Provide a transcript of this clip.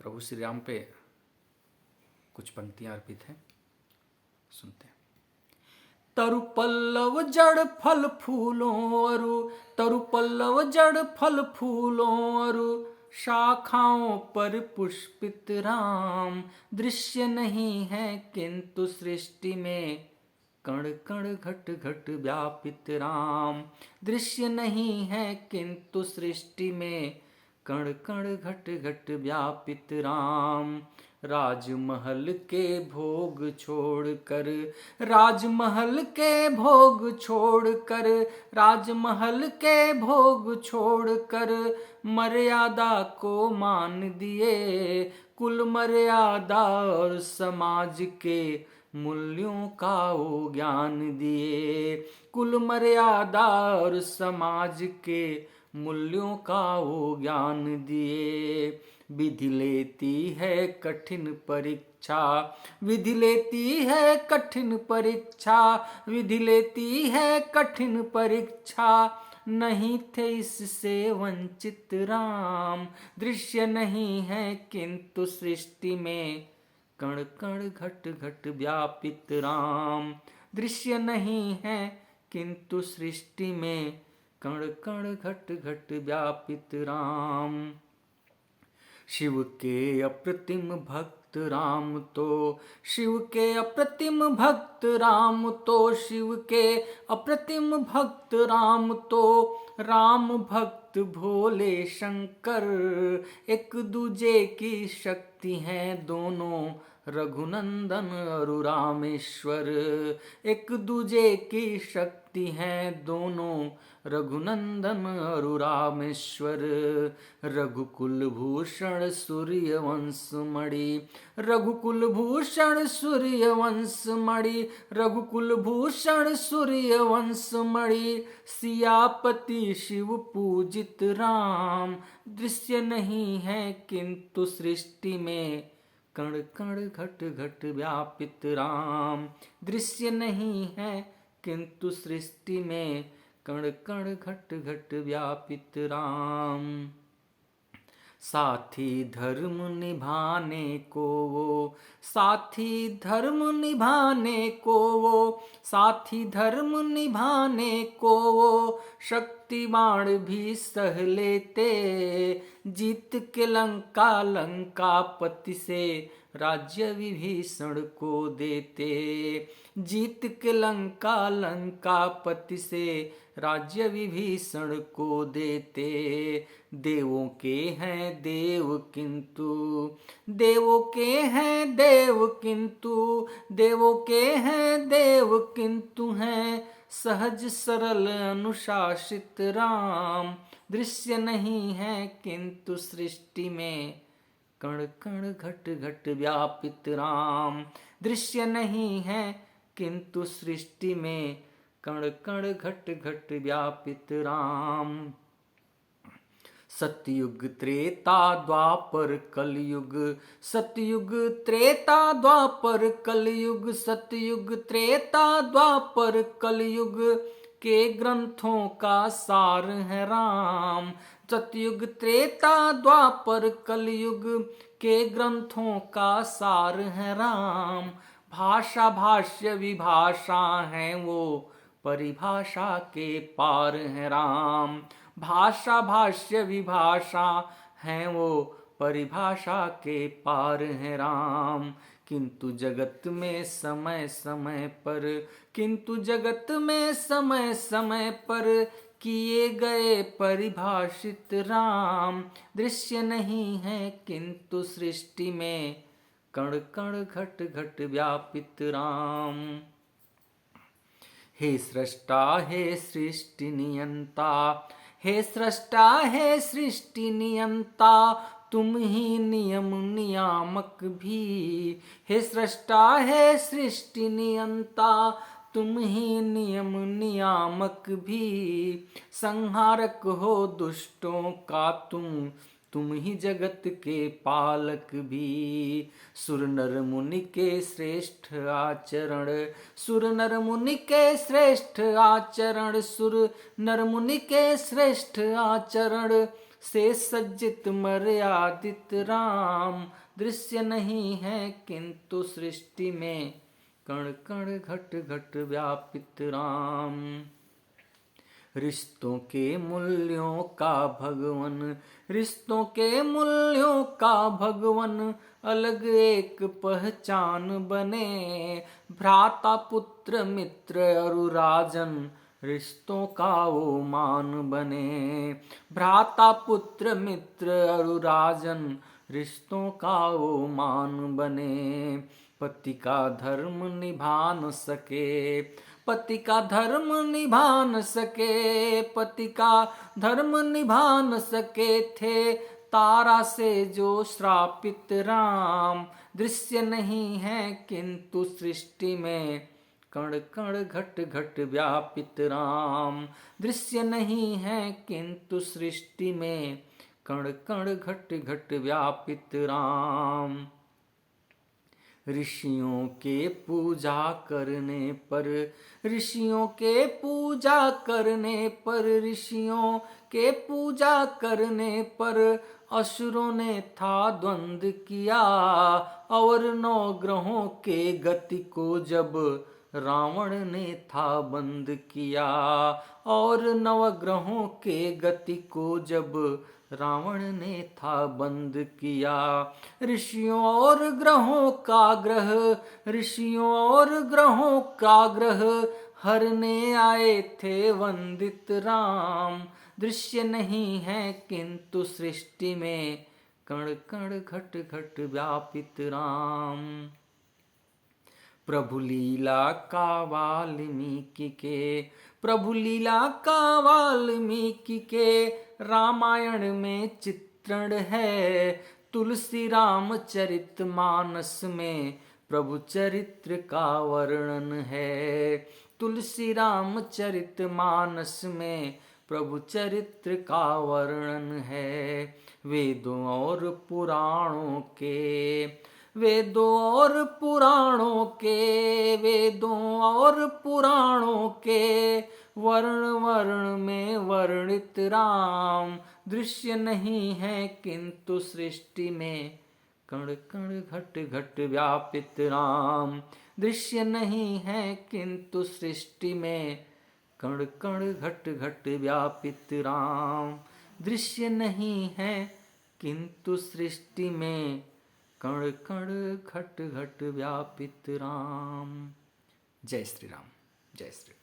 प्रभु श्री राम पे कुछ पंक्तियां अर्पित हैं, सुनते हैं। तरु पल्लव जड़ फल फूलों अरु, तरु पल्लव जड़ फल फूलों अरु, शाखाओं पर पुष्पित राम। दृश्य नहीं है किंतु सृष्टि में कण कण घट घट व्यापित राम। दृश्य नहीं है किंतु सृष्टि में कण कण घट घट व्यापित राम। राजमहल के भोग छोड़कर, राजमहल के भोग छोड़कर, राजमहल के भोग छोड़कर मर्यादा को मान दिए। कुल मर्यादा और समाज के मूल्यों का वो ज्ञान दिए। कुल मर्यादा और समाज के मूल्यों का वो ज्ञान दिए। विधि लेती है कठिन परीक्षा, विधि लेती है कठिन परीक्षा, विधि लेती है कठिन परीक्षा। नहीं थे इससे वंचित राम। दृश्य नहीं है किंतु सृष्टि में कण कण घट घट व्यापित राम। दृश्य नहीं है किंतु सृष्टि में कण कण घट घट व्यापित राम। शिव के अप्रतिम भक्त राम तो, शिव के अप्रतिम भक्त राम तो, शिव के अप्रतिम भक्त राम तो, राम भक्त भोले शंकर। एक दूजे की शक्ति हैं दोनों रघुनंदन और रामेश्वर। एक दूजे की शक्ति हैं दोनों रघुनंदन और रामेश्वर। रघुकुल भूषण सूर्य वंश मणि, रघुकुल भूषण सूर्य वंश मणि, रघुकुल भूषण सूर्य वंश मणि। सियापति शिव पूजित राम। दृश्य नहीं है किंतु सृष्टि में कण कण घट घट व्यापित राम। दृश्य नहीं है किंतु सृष्टि में कण कण घट घट व्यापित राम। साथी धर्म निभाने को वो, साथी धर्म निभाने को वो, साथी धर्म निभाने को वो, शक्तिवाण भी सह लेते। जीत के लंका लंकापति से राज्य विभीषण को देते। जीत के लंका लंकापति से राज्य विभीषण को देते। देवों के हैं देव किंतु, देवों के हैं देव किंतु, देवों के हैं देव किंतु हैं सहज सरल अनुशासित राम। दृश्य नहीं है किंतु सृष्टि में कण कण घट घट व्यापित राम। दृश्य नहीं है किंतु सृष्टि में कण कण घट घट व्यापित राम। सतयुग त्रेता द्वापर कलयुग, सतयुग त्रेता द्वापर कलयुग, सतयुग त्रेता द्वापर कलयुग के ग्रंथों का सार है राम। सतयुग त्रेता द्वापर कलयुग के ग्रंथों का सार है राम। भाषा भाष्य विभाषा हैं वो परिभाषा के पार है राम। भाषा भाष्य विभाषा हैं वो परिभाषा के पार है राम। किंतु जगत में समय समय पर, किंतु जगत में समय समय पर किए गए परिभाषित राम। दृश्य नहीं है किंतु सृष्टि में कण कण घट घट व्यापित राम। हे सृष्टा हे सृष्टि नियंता, हे सृष्टा हे सृष्टि नियंता, तुम ही नियम नियामक भी। हे सृष्टा हे सृष्टि नियंता, तुम ही नियम नियामक भी। संहारक हो दुष्टों का तुम ही जगत के पालक भी। सुर नर मुनि के श्रेष्ठ आचरण, सुर नर मुनि के श्रेष्ठ आचरण, सुर नर मुनि के श्रेष्ठ आचरण से सज्जित मर्यादित राम। दृश्य नहीं है किंतु सृष्टि में, कण कण घट घट व्यापित राम। रिश्तों के मूल्यों का भगवन, रिश्तों के मूल्यों का भगवन, अलग एक पहचान बने। भ्राता पुत्र मित्र अरुराजन, रिश्तों का वो मान बने। भ्राता पुत्र मित्र अरुराजन, रिश्तों का वो मान बने। पति का धर्म निभा न सके, पति का धर्म निभा न सके, पति का धर्म निभा न सके थे तारा से जो श्रापित राम। दृश्य नहीं है किंतु सृष्टि में, कण कण घट घट व्यापित राम। दृश्य नहीं है किंतु सृष्टि में, कण कण घट घट व्यापित राम। ऋषियों के पूजा करने पर, ऋषियों के पूजा करने पर, ऋषियों के पूजा करने पर असुरों ने था द्वंद किया। और 9 ग्रहों के गति को जब रावण ने था बंद किया। और 9 ग्रहों के गति को जब रावण ने था बंद किया। ऋषियों और ग्रहों का ग्रह, ऋषियों और ग्रहों का ग्रह हरने आए थे वंदित राम। दृश्य नहीं है किंतु सृष्टि में, कण कण घट घट व्यापित राम। प्रभु लीला का वाल्मीकि के, प्रभु लीला का वाल्मीकि के रामायण में चित्रण है। तुलसी रामचरित मानस में प्रभु चरित्र का वर्णन है। तुलसी रामचरित मानस में प्रभु चरित्र का वर्णन है। वेदों और पुराणों के, वेदों और पुराणों के, वेदों और पुराणों के वर्ण वर्ण में वर्णित राम। दृश्य नहीं है किंतु सृष्टि में, कण कण घट घट व्यापित राम। दृश्य नहीं है किंतु सृष्टि में, कण कण घट घट व्यापित राम। दृश्य नहीं है किंतु सृष्टि में, कण कण घट घट व्यापित राम। जय श्री राम, जय श्री राम।